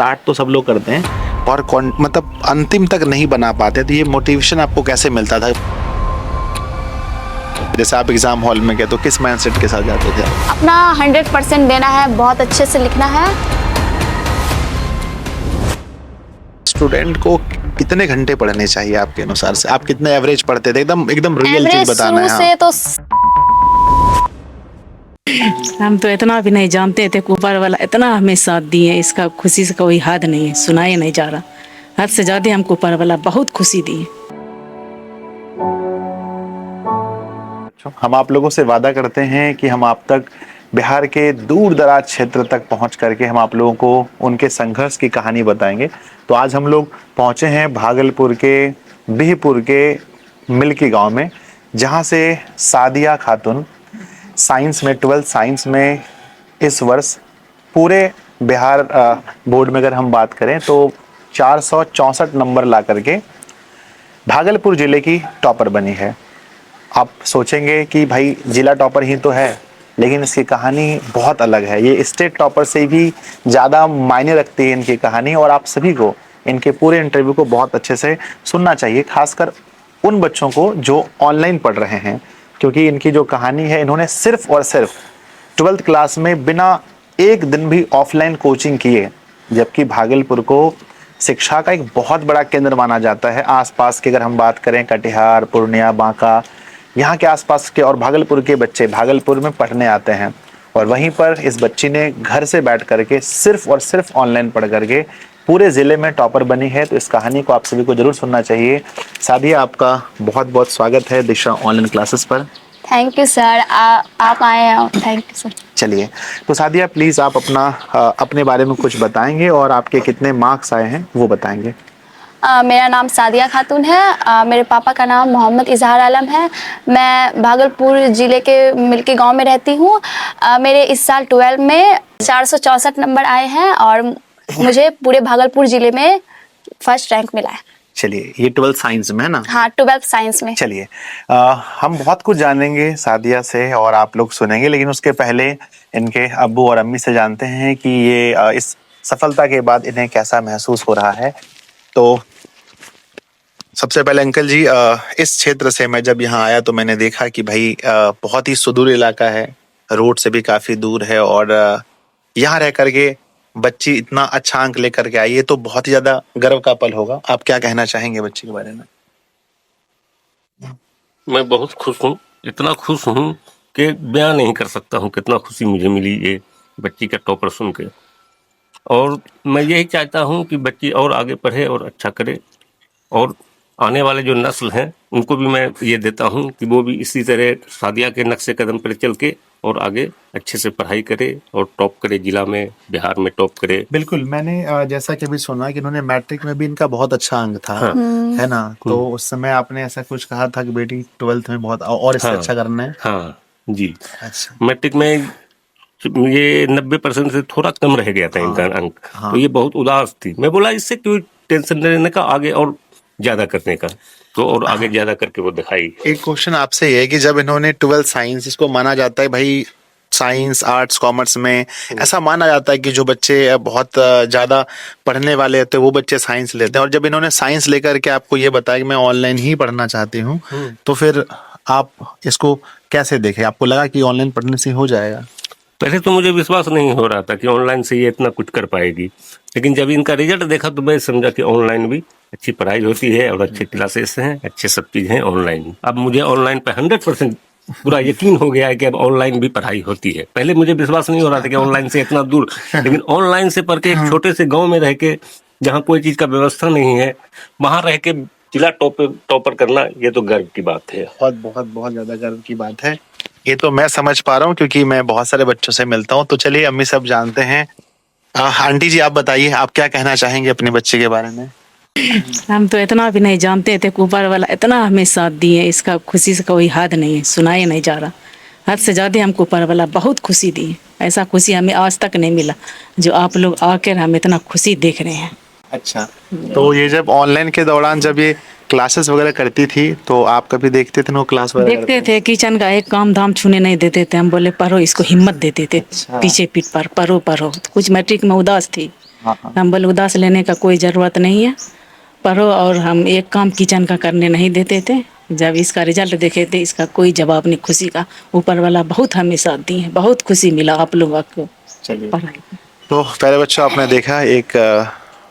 Start तो सब लोग करते हैं और मतलब अंतिम तक नहीं बना पाते, तो ये मोटिवेशन आपको कैसे मिलता था? जैसे आप एग्जाम हॉल में गए तो किस माइंडसेट के साथ जाते थे? अपना 100% देना है, बहुत अच्छे से लिखना है। स्टूडेंट को कितने घंटे पढ़ने चाहिए आपके अनुसार से? आप कितने एवरेज पढ़ते थे? एकदम एकदम रियल चीज बताना है। से तो हम तो इतना भी नहीं जानते थे, ऊपर वाला इतना हमें साथ दिए, इसका खुशी से कोई हद नहीं है, सुनाया नहीं जा रहा। हद से ज्यादा हमको ऊपर वाला बहुत खुशी दी। हम आप लोगों से वादा करते हैं कि हम आप तक बिहार के दूर दराज क्षेत्र तक पहुंच करके हम आप लोगों को उनके संघर्ष की कहानी बताएंगे। तो आज हम लोग पहुंचे हैं भागलपुर के बिहपुर के मिल्की गांव में, जहां से सादिया खातून साइंस में 12th साइंस में इस वर्ष पूरे बिहार बोर्ड में अगर हम बात करें तो 464 नंबर ला करके भागलपुर जिले की टॉपर बनी है। आप सोचेंगे कि भाई जिला टॉपर ही तो है, लेकिन इसकी कहानी बहुत अलग है। ये स्टेट टॉपर से भी ज़्यादा मायने रखती है इनकी कहानी, और आप सभी को इनके पूरे इंटरव्यू को बहुत अच्छे से सुनना चाहिए, खासकर उन बच्चों को जो ऑनलाइन पढ़ रहे हैं, क्योंकि इनकी जो कहानी है, इन्होंने सिर्फ और सिर्फ 12th क्लास में बिना एक दिन भी ऑफलाइन कोचिंग किए, जबकि भागलपुर को शिक्षा का एक बहुत बड़ा केंद्र माना जाता है। आसपास की अगर हम बात करें कटिहार, पूर्णिया, बांका, यहाँ के आसपास के और भागलपुर के बच्चे भागलपुर में पढ़ने आते हैं, और वहीं पर इस बच्ची ने घर से बैठ करके सिर्फ और सिर्फ ऑनलाइन पढ़ करके पूरे ज़िले में टॉपर बनी है। तो इस कहानी को आप सभी को जरूर सुनना चाहिए। सादिया, आपका बहुत बहुत स्वागत है दिशा ऑनलाइन क्लासेस पर। थैंक यू सर, आप आए हैं, थैंक यू सर। चलिए, तो सादिया प्लीज़ आप अपने बारे में कुछ बताएंगे और आपके कितने मार्क्स आए हैं वो बताएंगे। मेरा नाम सादिया खातून है। मेरे पापा का नाम मोहम्मद इजहार आलम है। मैं भागलपुर ज़िले के मिल्की गांव में रहती हूँ। मेरे इस साल 12 में 464 नंबर आए हैं और मुझे पूरे भागलपुर ज़िले में फर्स्ट रैंक मिला है। चलिए, ये 12th साइंस में है ना? हाँ, 12th साइंस में। चलिए, हम बहुत कुछ जानेंगे सादिया से और आप लोग सुनेंगे, लेकिन उसके पहले इनके अब्बू और अम्मी से जानते हैं कि ये इस सफलता के बाद इन्हें कैसा महसूस हो रहा है। तो सबसे पहले अंकल जी, इस क्षेत्र से मैं जब यहाँ आया तो मैंने देखा कि भाई बहुत ही सुदूर इलाका है, रोड से भी काफी दूर है, और यहाँ रह करके बच्ची इतना अच्छा अंक लेकर के आई है, तो बहुत ही ज्यादा गर्व का पल होगा। आप क्या कहना चाहेंगे बच्ची के बारे में? मैं बहुत खुश हूँ, इतना खुश हूँ कि बयान नहीं कर सकता हूँ कितना खुशी मुझे मिली ये बच्ची का टॉपर सुन के। और मैं यही चाहता हूँ कि बच्ची और आगे पढ़े और अच्छा करे, और आने वाले जो नस्ल हैं उनको भी मैं ये देता हूँ कि वो भी इसी तरह सादिया के नक्शे कदम पर चल के और आगे अच्छे से पढ़ाई करे और टॉप करे, जिला में बिहार में टॉप करे। बिल्कुल, मैंने जैसा कि अभी सुना कि इन्होंने मैट्रिक में भी इनका बहुत अच्छा अंक था। हाँ। है ना? तो उस समय आपने ऐसा कुछ कहा था कि बेटी 12th में बहुत और इससे अच्छा करना है। हाँ जी। अच्छा। मैट्रिक में ये 90% से थोड़ा कम रह गया था इनका अंक। तो ये बहुत उदास थी। मैं बोला इससे क्यों टेंशन लेने का, आगे और ज्यादा करने का, तो और आगे ज्यादा करके वो दिखाई। एक क्वेश्चन आपसे ये है कि जब इन्होंने 12th साइंस, इसको माना जाता है भाई साइंस, आर्ट्स, कॉमर्स में ऐसा माना जाता है कि जो बच्चे बहुत ज्यादा पढ़ने वाले होते हैं वो बच्चे साइंस लेते हैं, और जब इन्होंने साइंस लेकर के आपको ये बताया कि मैं ऑनलाइन ही पढ़ना चाहती हूँ, तो फिर आप इसको कैसे देखें? आपको लगा कि ऑनलाइन पढ़ने से हो जाएगा? पहले तो मुझे विश्वास नहीं हो रहा था कि ऑनलाइन से ये इतना कुछ कर पाएगी, लेकिन जब इनका रिजल्ट देखा तो मैं समझा कि ऑनलाइन भी अच्छी पढ़ाई होती है और अच्छे क्लासेस हैं, अच्छे सब चीज़ हैं ऑनलाइन। अब मुझे ऑनलाइन पे 100% पूरा यकीन हो गया है कि अब ऑनलाइन भी पढ़ाई होती है। पहले मुझे विश्वास नहीं हो रहा था कि ऑनलाइन से इतना दूर, लेकिन ऑनलाइन से पढ़ के एक छोटे से गाँव में रह के, जहाँ कोई चीज़ का व्यवस्था नहीं है, वहाँ रह के जिला टॉपर करना, ये तो गर्व की बात है। बहुत बहुत बहुत ज्यादा गर्व की बात है। ये तो मैं समझ पा रहा हूँ क्योंकि मैं बहुत सारे बच्चों से मिलता हूँ। तो चलिए अम्मी सब जानते हैं। आंटी जी, आप बताइए, आप क्या कहना चाहेंगे अपने बच्चे के बारे में? हम तो इतना भी नहीं जानते थे, ऊपर वाला इतना हमें साथ दिए, इसका खुशी से कोई हद नहीं है, सुनाया नहीं जा रहा। हद से ज़्यादा हमको ऊपर वाला बहुत खुशी दी। ऐसा खुशी हमें आज तक नहीं मिला जो आप लोग आकर हम इतना खुशी देख रहे हैं। अच्छा, तो ये जब ऑनलाइन के दौरान जब ये क्लासेस वगैरह करती थी तो आप कभी देखते थे ना क्लास वगैरह? देखते थे, किचन का एक काम धाम छूने नहीं देते थे। हम बोले पढ़ो, इसको हिम्मत देते थे। अच्छा। पीछे पीठ पर पढ़ो पढ़ो। कुछ मैट्रिक में उदास थी, हाँ, हाँ। हम बोले उदास लेने का कोई ज़रूरत नहीं है, पढ़ो। और हम एक काम किचन का करने नहीं देते थे। जब इसका रिजल्ट देखे थे, इसका कोई जवाब नहीं। खुशी का ऊपर वाला बहुत हमें साथ दिए हैं, बहुत खुशी मिला आप लोगों को चलिए। पढ़ाई में। तो प्यारे बच्चों, आपने देखा एक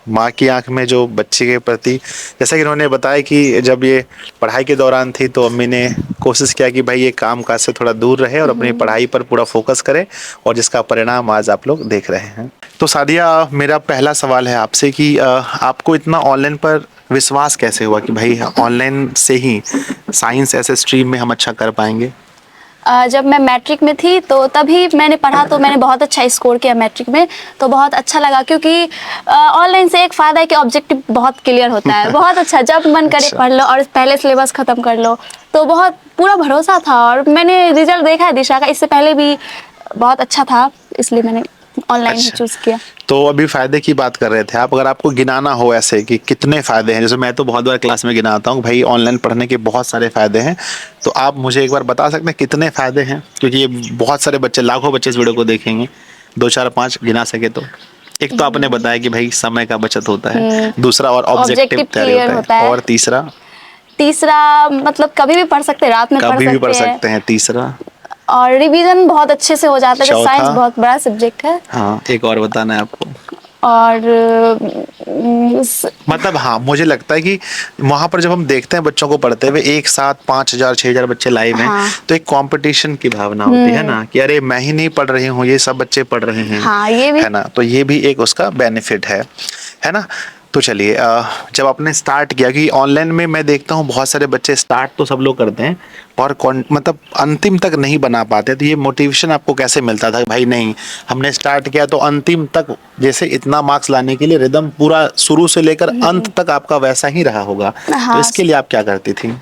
माँ की आंख में जो बच्चे के प्रति, जैसा कि उन्होंने बताया कि जब ये पढ़ाई के दौरान थी तो अम्मी ने कोशिश किया कि भाई ये काम काज से थोड़ा दूर रहे और अपनी पढ़ाई पर पूरा फोकस करे, और जिसका परिणाम आज आप लोग देख रहे हैं। तो सादिया, मेरा पहला सवाल है आपसे कि आपको इतना ऑनलाइन पर विश्वास कैसे हुआ कि भाई ऑनलाइन से ही साइंस ऐसे स्ट्रीम में हम अच्छा कर पाएंगे? जब मैं मैट्रिक में थी तो तभी मैंने पढ़ा, तो मैंने बहुत अच्छा स्कोर किया मैट्रिक में, तो बहुत अच्छा लगा। क्योंकि ऑनलाइन से एक फ़ायदा है कि ऑब्जेक्टिव बहुत क्लियर होता है, बहुत अच्छा, जब मन करे अच्छा। पढ़ लो और पहले सिलेबस ख़त्म कर लो, तो बहुत पूरा भरोसा था। और मैंने रिजल्ट देखा है दिशा का, इससे पहले भी बहुत अच्छा था, इसलिए मैंने ऑनलाइन ही अच्छा। चूज़ किया। तो अभी फायदे की बात कर रहे थे आप, अगर आपको गिनाना हो ऐसे कि कितने फायदे हैं, जैसे मैं तो बहुत बार क्लास में गिनाता हूँ भाई ऑनलाइन पढ़ने के बहुत सारे फायदे हैं, तो आप मुझे एक बार बता सकते हैं कितने फायदे हैं? क्योंकि ये बहुत सारे बच्चे, लाखों बच्चे इस वीडियो को देखेंगे, 2 4 5 गिना सके तो। एक तो आपने बताया कि भाई समय का बचत होता है, दूसरा और ऑब्जेक्टिव Objective तैयारी clear होता है, और तीसरा मतलब कभी भी पढ़ सकते हैं, रात में कभी भी पढ़ सकते हैं, सकते हैं, तीसरा और रिवीजन बहुत अच्छे से हो जाता है। चौथा? साइंस बहुत बड़ा सब्जेक्ट है। हाँ, एक और बताना है आपको। और मतलब हाँ, मुझे लगता है कि वहां पर जब हम देखते हैं बच्चों को पढ़ते हुए एक साथ 5,000 6,000 बच्चे लाइव हैं, हाँ। तो एक कंपटीशन की भावना होती है ना कि अरे मैं ही नहीं पढ़ रही हूँ, ये सब बच्चे पढ़ रहे हैं। हाँ, ये भी है ना, तो ये भी एक उसका बेनिफिट है ना। तो चलिए, जब आपने स्टार्ट किया कि ऑनलाइन में, मैं देखता हूँ बहुत सारे बच्चे स्टार्ट तो सब लोग करते हैं और मतलब अंतिम तक नहीं बना पाते, तो ये मोटिवेशन आपको कैसे मिलता था भाई नहीं हमने स्टार्ट किया तो अंतिम तक, जैसे इतना मार्क्स लाने के लिए रिदम पूरा शुरू से लेकर अंत तक आपका वैसा ही रहा होगा, तो हाँ। इसके लिए आप क्या करती थी?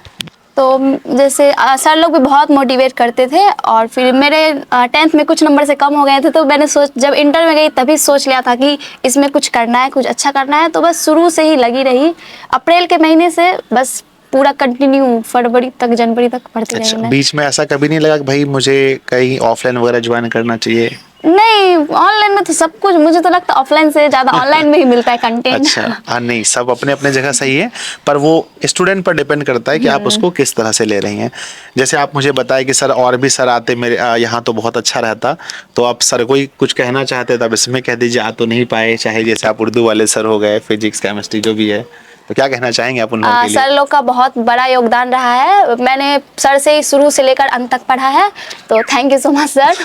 तो जैसे सर लोग भी बहुत मोटिवेट करते थे। और फिर मेरे 10th में कुछ नंबर से कम हो गए थे, तो मैंने जब इंटर में गई तभी सोच लिया था कि इसमें कुछ करना है, कुछ अच्छा करना है, तो बस शुरू से ही लगी रही। अप्रैल के महीने से बस पूरा कंटिन्यू फरवरी तक, जनवरी तक पढ़ती रही अच्छा, मैं। बीच में ऐसा कभी नहीं लगा कि भाई मुझे कहीं ऑफलाइन वगैरह ज्वाइन करना चाहिए? नहीं, ऑनलाइन में तो सब कुछ, मुझे तो लगता है ऑफलाइन से ज़्यादा ऑनलाइन में ही मिलता है कंटेंट। अच्छा, हाँ, नहीं, सब अपने अपने जगह सही है, पर वो स्टूडेंट पर डिपेंड करता है कि आप उसको किस तरह से ले रही हैं। जैसे आप मुझे बताए कि सर और भी सर आते मेरे यहाँ तो बहुत अच्छा रहता, तो आप सर को ही कुछ कहना चाहते, तब इसमें कह दीजिए आ तो नहीं पाए, चाहे जैसे आप उर्दू वाले सर हो गए, फिजिक्स केमिस्ट्री जो भी है, तो क्या कहना चाहेंगे आप उन लोगों के लिए? सर लोग का बहुत बड़ा योगदान रहा है। मैंने सर से ही शुरू से लेकर अंत तक पढ़ा है, तो thank you so much sir.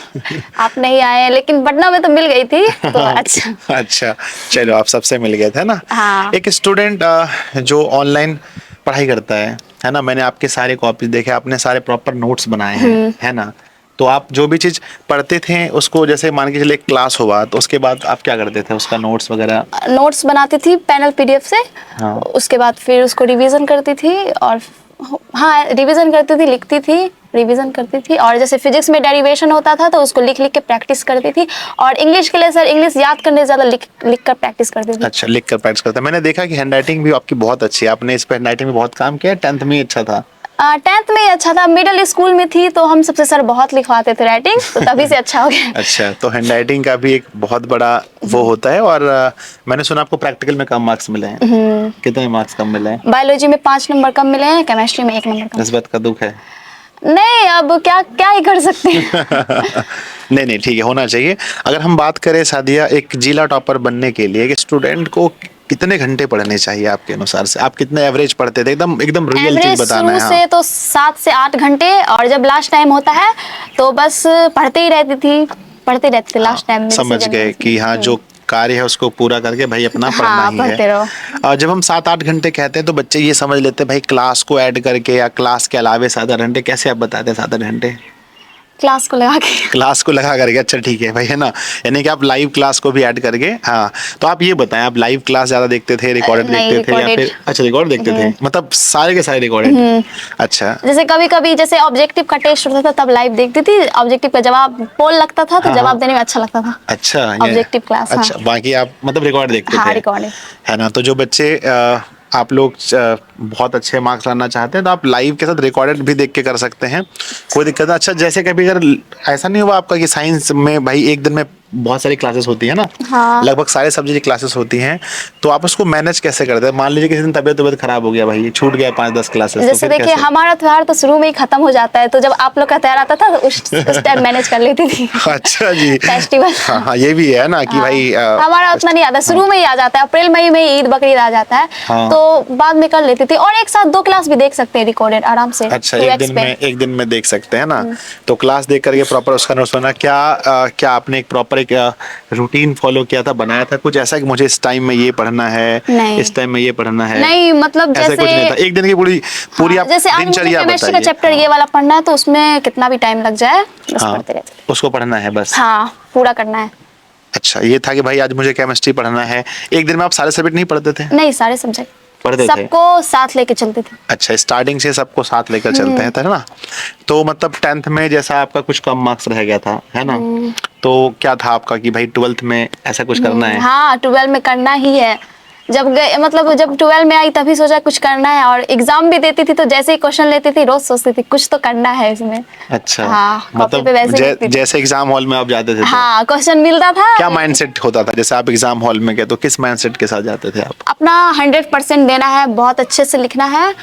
आप नहीं आए, लेकिन पटना में तो मिल गई थी, तो अच्छा। अच्छा, चलो, आप सबसे मिल गए थे ना। हाँ। एक स्टूडेंट जो ऑनलाइन पढ़ाई करता है ना, मैंने आपके सारे कॉपीज देखे, आपने सारे प्रॉपर नोट्स बनाए हैं, है ना, तो आप जो भी चीज पढ़ते थे उसको, जैसे मान के चलिए क्लास हुआ, तो उसके बाद आप क्या करते थे, उसका नोट्स वगैरह? नोट्स बनाती थी पैनल PDF से। हाँ। उसके बाद फिर उसको रिवीजन करती थी, और हाँ, रिवीजन करती थी, लिखती थी, रिवीजन करती थी। और जैसे फिजिक्स में डेरिवेशन होता था तो उसको लिख लिख के प्रैक्टिस करती थी। और इंग्लिश के लिए सर इंग्लिश याद करने से ज़्यादा लिख कर प्रैक्टिस करती थी। अच्छा, लिख कर प्रैक्टिस करता है। मैंने देखा कि हैंडराइटिंग भी आपकी बहुत अच्छी है, आपने इस पर हैंडराइटिंग में बहुत काम किया, 10th में ही अच्छा था। 10th में ही अच्छा था। मिडिल स्कूल में थी तो हम सबसे सर बहुत लिखवाते थे राइटिंग, तो तभी से अच्छा हो गया। अच्छा, तो हैंडराइटिंग का भी एक बहुत बड़ा वो होता है। और मैंने सुना आपको प्रैक्टिकल में कम मार्क्स मिले हैं, कितने मार्क्स कम मिले हैं? बायोलॉजी में 5 नंबर कम मिले हैं, केमिस्ट्री में 1 नंबर कम। इस बात का दुख है? नहीं, अब क्या क्या ही कर सकते हैं। नहीं, ठीक है, होना चाहिए। अगर हम बात करें सादिया, एक जिला टॉपर बनने के लिए एक स्टूडेंट को कितने घंटे पढ़ने चाहिए आपके अनुसार से? आप कितने एवरेज पढ़ते थे? एकदम रियल चीज बताना है। शुरू से तो 7 से 8 घंटे, और जब लास्ट टाइम होता है तो बस पढ़ते ही रहती थी लास्ट टाइम में। समझ गए कि हाँ, जो कार्य है उसको पूरा करके भाई अपना पढ़ना ही पढ़ते है। रहो। और जब हम 7-8 घंटे कहते हैं तो बच्चे ये समझ लेते हैं भाई क्लास को ऐड करके, या क्लास के अलावे 7-8 घंटे। कैसे आप बताते हैं 7-8 घंटे? क्लास को लगा के। क्लास को लगा करके, अच्छा ठीक है भाई, है ना, यानी कि आप लाइव क्लास को भी ऐड करके। हाँ, तो आप ये बताएं, आप लाइव क्लास ज्यादा देखते थे, रिकॉर्डेड देखते थे, या फिर अच्छा रिकॉर्ड देखते थे? मतलब सारे के सारे रिकॉर्डेड? अच्छा, जैसे कभी कभी जैसे ऑब्जेक्टिव का टेस्ट होता था तब लाइव देखती थी। ऑब्जेक्टिव का जवाब पोल लगता था तो जवाब देने में अच्छा लगता था। अच्छा, ऑब्जेक्टिव क्लास। अच्छा, बाकी आप मतलब रिकॉर्ड देखते हाँ, थे? रिकॉर्डिंग, है ना। तो जो बच्चे आप लोग बहुत अच्छे मार्क्स लाना चाहते हैं तो आप लाइव के साथ रिकॉर्डेड भी देख के कर सकते हैं, कोई दिक्कत नहीं। अच्छा, जैसे कभी अगर ऐसा नहीं हुआ आपका कि साइंस में भाई एक दिन में बहुत सारी क्लासेस होती है ना, हाँ। लगभग सारे सब्जेक्ट की क्लासेस होती हैं, तो आप उसको मैनेज कैसे करते हैं? मान लीजिए किसी दिन तबीयत खराब हो गया, भाई छूट गया 5-10 क्लासेस, तो जैसे फिर देखिए कैसे? हमारा त्योहार तो शुरू में ही खत्म हो जाता है, तो जब आप लोग का त्योहार आता था तो उस टाइम मैनेज कर लेती थी। अच्छा जी। फेस्टिवल। हाँ, ये भी है ना कि भाई हमारा उतना नहीं आता, शुरू में ही आ जाता है, अप्रैल मई में ईद बकरीद आ जाता है, हाँ। तो बाद में कर लेती थी। और एक साथ 2 क्लास भी देख सकते हैं रिकॉर्डेड आराम से। अच्छा, 2x पे। एक दिन में देख सकते हैं ना, तो क्लास देख करके प्रॉपर उसका नोट्स बना। क्या आपने एक प्रॉपर एक रूटीन फॉलो किया था, बनाया था कुछ ऐसा कि मुझे इस टाइम में ये पढ़ना है, नहीं। इस टाइम में ये पढ़ना है? नहीं, मतलब ऐसा कुछ नहीं था, एक दिन की पूरी आप जैसे आज मुझे दिनचर्या केमिस्ट्री का बताइए। चैप्टर ये वाला पढ़ना है, तो उसमें कितना भी टाइम लग जाए बस हाँ, पढ़ते रहते। उसको पढ़ना है बस। हाँ, पूरा करना है। अच्छा, ये था कि भाई आज मुझे केमिस्ट्री पढ़ना है। एक दिन में आप सारे सब्जेक्ट नहीं पढ़ते थे? नहीं, सारे सब्जेक्ट पढ़ते थे? सबको साथ लेके चलते थे। अच्छा, स्टार्टिंग से सबको साथ लेकर चलते हैं, है ना? तो मतलब 10th में जैसा आपका कुछ कम मार्क्स रह गया था, है ना, तो क्या था आपका कि भाई 12th में ऐसा कुछ करना है? हाँ, 12 में करना ही है। जब 12 में आई तभी सोचा कुछ करना है, और एग्जाम भी देती थी तो जैसे ही क्वेश्चन लेती थी रोज सोचती थी कुछ तो करना है इसमें। अच्छा, हाँ, कॉपी पे वैसे लिखती थी। जैसे एग्जाम हॉल में आप जाते थे तो हाँ, क्वेश्चन मिलता था। क्या माइंडसेट होता था? जैसे आप एग्जाम हॉल में गए तो किस माइंडसेट के साथ जाते थे आप? अपना 100% देना है, बहुत अच्छे से लिखना है,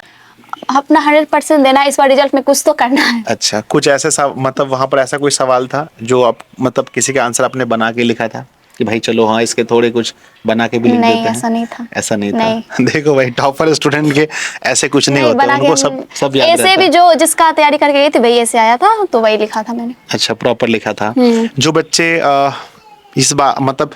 अपना 100% देना है, इस बार रिजल्ट में कुछ तो करना है। अच्छा, कुछ ऐसे मतलब वहां पर ऐसा कोई सवाल था जो आप मतलब किसी का आंसर आपने बना के लिखा था कि भाई चलो हाँ इसके थोड़े कुछ बना के भी लिख देते हैं? नहीं, ऐसा नहीं था। ऐसा नहीं नहीं। था। देखो भाई, टॉपर स्टूडेंट के ऐसे कुछ नहीं होता, बना उनको के सब याद ऐसे रहता भी है। जो जिसका तैयारी करके गई थी वही ऐसे आया था, तो वही लिखा था मैंने। अच्छा, प्रॉपर लिखा था। जो बच्चे इस बार मतलब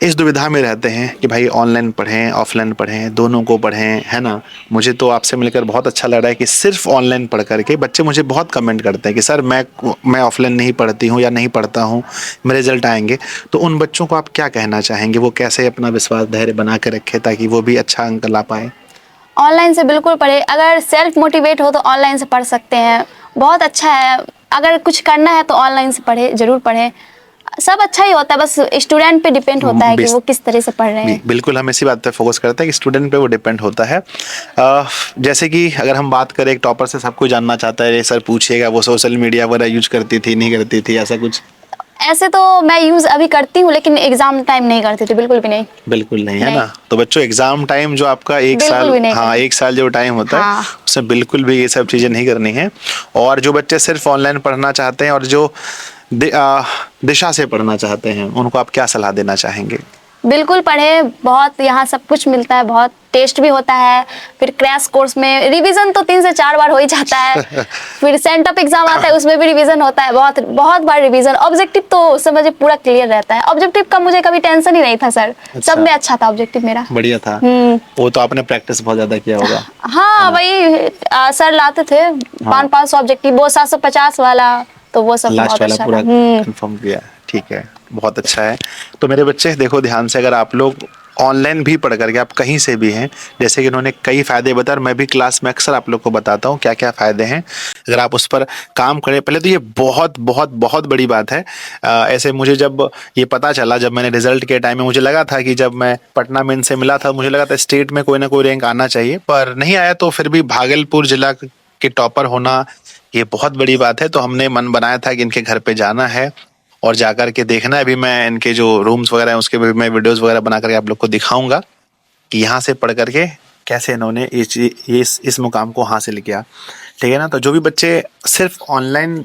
इस दुविधा में रहते हैं कि भाई ऑनलाइन पढ़ें ऑफलाइन पढ़ें, दोनों को पढ़ें, है ना, मुझे तो आपसे मिलकर बहुत अच्छा लग रहा है कि सिर्फ ऑनलाइन पढ़ करके बच्चे मुझे बहुत कमेंट करते हैं कि सर मैं ऑफलाइन नहीं पढ़ती हूँ या नहीं पढ़ता हूँ, मेरे रिजल्ट आएंगे। तो उन बच्चों को आप क्या कहना चाहेंगे? वो कैसे अपना विश्वास धैर्य बना कर रखे ताकि वो भी अच्छा अंक ला पाए? ऑनलाइन से बिल्कुल पढ़े, अगर सेल्फ मोटिवेट हो तो ऑनलाइन से पढ़ सकते हैं, बहुत अच्छा है। अगर कुछ करना है तो ऑनलाइन से पढ़े, जरूर पढ़े, सब अच्छा ही होता है, बस स्टूडेंट पे डिपेंड होता है कि वो किस तरह से पढ़ रहे हैं। बिल्कुल, हम इसी बात पे फोकस करते हैं कि स्टूडेंट पे वो डिपेंड होता है। जैसे कि अगर हम बात करें, एक टॉपर से सब कुछ जानना चाहता है, सर पूछिएगा वो सोशल मीडिया वगैरह यूज करती थी नहीं करती थी, ऐसा कुछ? ऐसे तो मैं यूज अभी करती हूँ, लेकिन एग्जाम टाइम नहीं करती थी, बिल्कुल भी नहीं। बिल्कुल नहीं, है ना? तो बच्चों, एग्जाम टाइम जो आपका एक साल, हाँ 1 साल जो टाइम होता है, हाँ। उसमें बिल्कुल भी ये सब चीजें नहीं करनी है। और जो बच्चे सिर्फ ऑनलाइन पढ़ना चाहते हैं और जो दिशा से पढ़ना चाहते हैं, उनको आप क्या सलाह देना चाहेंगे? बिल्कुल पढ़े, बहुत यहाँ सब कुछ मिलता है, बहुत टेस्ट भी होता है, फिर क्रैश कोर्स में रिवीजन तो 3 से 4 बार हो ही जाता है। फिर सेंटअप एग्जाम आता है, उसमें भी रिवीजन होता है, बहुत बहुत बार रिवीजन। ऑब्जेक्टिव तो समझिए पूरा क्लियर रहता है, ऑब्जेक्टिव का मुझे कभी टेंशन ही नहीं था सर। अच्छा। सब में अच्छा था ऑब्जेक्टिव मेरा। बढ़िया था। वो तो आपने प्रैक्टिस बहुत ज्यादा किया होगा। हाँ, वही सर लाते थे 500 ऑब्जेक्टिव, वो 750 वाला, तो वो सब लास्ट बहुत वाला अच्छा पूरा था। कंफर्म किया, ठीक है, बहुत अच्छा है। तो मेरे बच्चे देखो ध्यान से, अगर आप लोग ऑनलाइन भी पढ़ करके आप कहीं से भी हैं, जैसे कि उन्होंने कई फायदे बताए, और मैं भी क्लास में अक्सर आप लोग को बताता हूँ क्या क्या फायदे हैं, अगर आप उस पर काम करें। पहले तो ये बहुत बहुत बहुत बड़ी बात है। ऐसे मुझे जब ये पता चला, जब मैंने रिजल्ट के टाइम में, मुझे लगा था कि जब मैं पटना में इनसे मिला था, मुझे लगा था स्टेट में कोई ना कोई रैंक आना चाहिए, पर नहीं आया। तो फिर भी भागलपुर जिला के टॉपर होना ये बहुत बड़ी बात है। तो हमने मन बनाया था कि इनके घर पे जाना है और जाकर के देखना है। अभी मैं इनके जो रूम्स वगैरह हैं उसके भी मैं वीडियोस वगैरह बना करके आप लोग को दिखाऊंगा कि यहाँ से पढ़ करके कैसे इन्होंने इस मुकाम को हासिल किया, ठीक है ना। तो जो भी बच्चे सिर्फ ऑनलाइन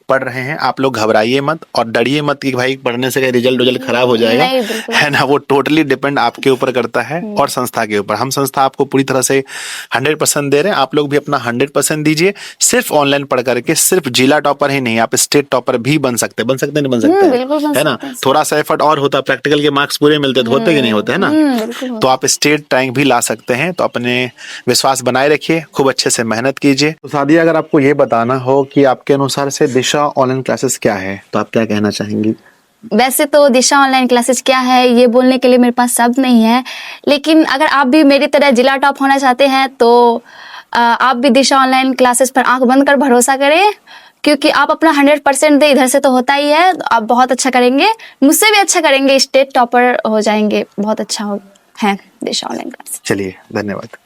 पढ़ रहे हैं, आप लोग घबराइए मत और डरिए मत कि भाई पढ़ने से रिजल्ट खराब हो जाएगा, नहीं, बिल्कुल। है ना। वो टोटली डिपेंड आपके ऊपर करता है और संस्था के ऊपर। हम संस्था आपको पूरी तरह से 100% दे रहे हैं, आप लोग भी अपना 100% दीजिए। सिर्फ ऑनलाइन पढ़ करके सिर्फ जिला टॉपर ही नहीं, आप स्टेट टॉपर भी बन सकते नहीं बन सकते बिल्कुल बन है ना। सकते हैं। थोड़ा सा एफर्ट और होता, प्रैक्टिकल के मार्क्स पूरे मिलते तो होते कि नहीं होते, है ना। बिल्कुल। तो आप स्टेट रैंक भी ला सकते हैं। तो अपने विश्वास बनाए रखिए, खूब अच्छे से मेहनत कीजिए। तो सादिया, अगर आपको ये बताना हो कि आपके अनुसार से दिशा ऑनलाइन क्लासेस क्या है, तो आप क्या कहना चाहेंगी? वैसे तो दिशा ऑनलाइन क्लासेस क्या है ये बोलने के लिए मेरे पास शब्द नहीं है, लेकिन अगर आप भी मेरी तरह जिला टॉप होना चाहते हैं तो आप भी दिशा ऑनलाइन क्लासेस पर आंख बंद कर भरोसा करें, क्योंकि आप अपना 100% दे, इधर से तो होता ही है। तो आप बहुत अच्छा करेंगे, मुझसे भी अच्छा करेंगे, स्टेट टॉपर हो जाएंगे, बहुत अच्छा है दिशा ऑनलाइन क्लासेस। चलिए, धन्यवाद।